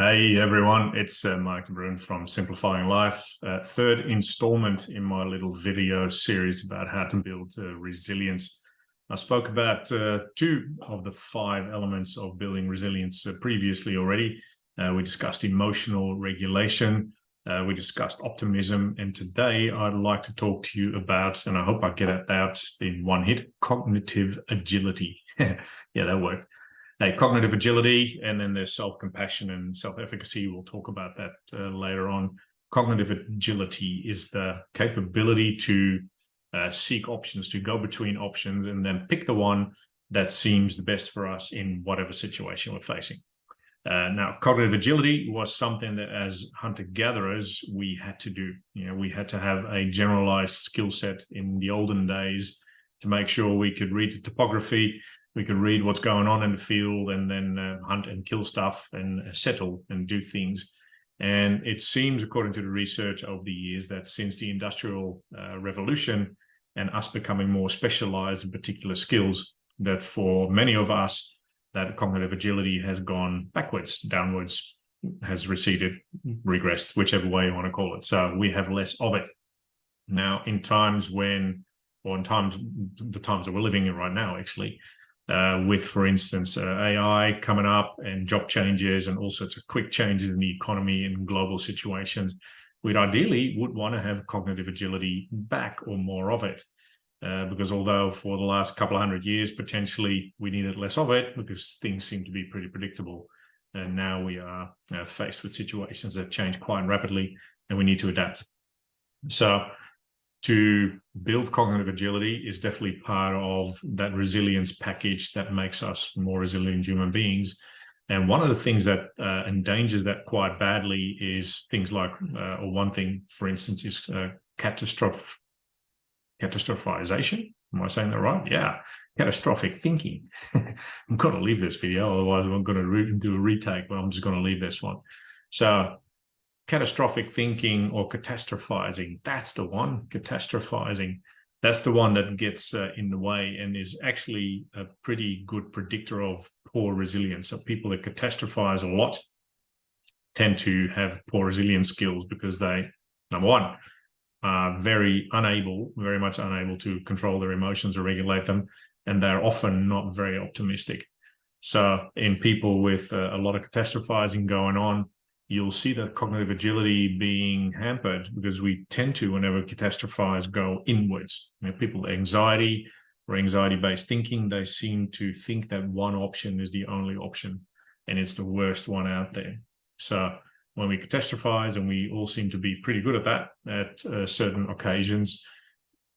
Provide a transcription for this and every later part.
Hey everyone, it's Marc de Bruin from Simplifying Life. Third installment in my little video series about how to build resilience. I spoke about two of the five elements of building resilience previously already. We discussed emotional regulation, we discussed optimism, and today I'd like to talk to you about, and I hope I get it out in one hit, cognitive agility. Yeah, that worked. Cognitive agility, and then there's self-compassion and self-efficacy. We'll talk about that later on. Cognitive agility is the capability to seek options, to go between options, and then pick the one that seems the best for us in whatever situation we're facing. Now, cognitive agility was something that as hunter-gatherers, we had to do. We had to have a generalized skill set in the olden days to make sure we could read the topography, we could read what's going on in the field, and then hunt and kill stuff and settle and do things. And it seems, according to the research over the years, that since the Industrial Revolution and us becoming more specialized in particular skills, that for many of us, that cognitive agility has gone backwards, downwards, has receded, regressed, whichever way you want to call it. So we have less of it. Now, in times when, or in times, the times that we're living in right now, actually, with, for instance, AI coming up and job changes and all sorts of quick changes in the economy and global situations, we'd ideally would want to have cognitive agility back or more of it. Because although for the last couple of hundred years, potentially we needed less of it because things seem to be pretty predictable. And now we are faced with situations that change quite rapidly and we need to adapt. So to build cognitive agility is definitely part of that resilience package that makes us more resilient human beings. And one of the things that endangers that quite badly is things like, or one thing, for instance, is catastrophization. Am I saying that right? Yeah. Catastrophic thinking. I'm going to leave this video, otherwise I'm going to do a retake, but I'm just going to leave this one. So catastrophic thinking or catastrophizing, that's the one. Catastrophizing, that's the one that gets in the way and is actually a pretty good predictor of poor resilience. So people that catastrophize a lot tend to have poor resilience skills because they, number one, are very much unable to control their emotions or regulate them, and they're often not very optimistic. So in people with a lot of catastrophizing going on, you'll see that cognitive agility being hampered because we tend to, whenever we catastrophize, go inwards. People with anxiety or anxiety-based thinking, they seem to think that one option is the only option and it's the worst one out there. So when we catastrophize, and we all seem to be pretty good at that at certain occasions,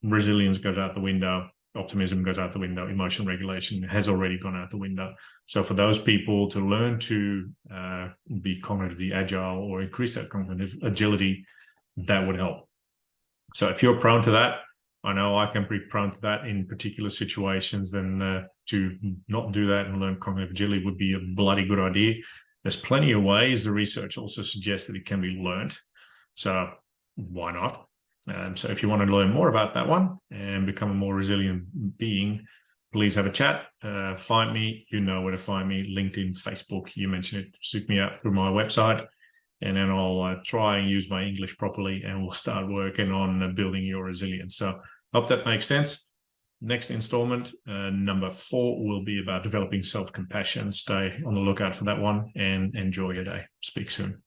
resilience goes out the window, optimism goes out the window, emotion regulation has already gone out the window. So for those people to learn to be cognitively agile or increase that cognitive agility, that would help. So if you're prone to that, I know I can be prone to that in particular situations, then to not do that and learn cognitive agility would be a bloody good idea. There's plenty of ways. The research also suggests that it can be learned. So why not? So if you want to learn more about that one and become a more resilient being, please have a chat. Find me. You know where to find me. LinkedIn, Facebook. You mentioned it. Seek me out through my website. And then I'll try and use my English properly, and we'll start working on building your resilience. So hope that makes sense. Next installment, number 4, will be about developing self-compassion. Stay on the lookout for that one and enjoy your day. Speak soon.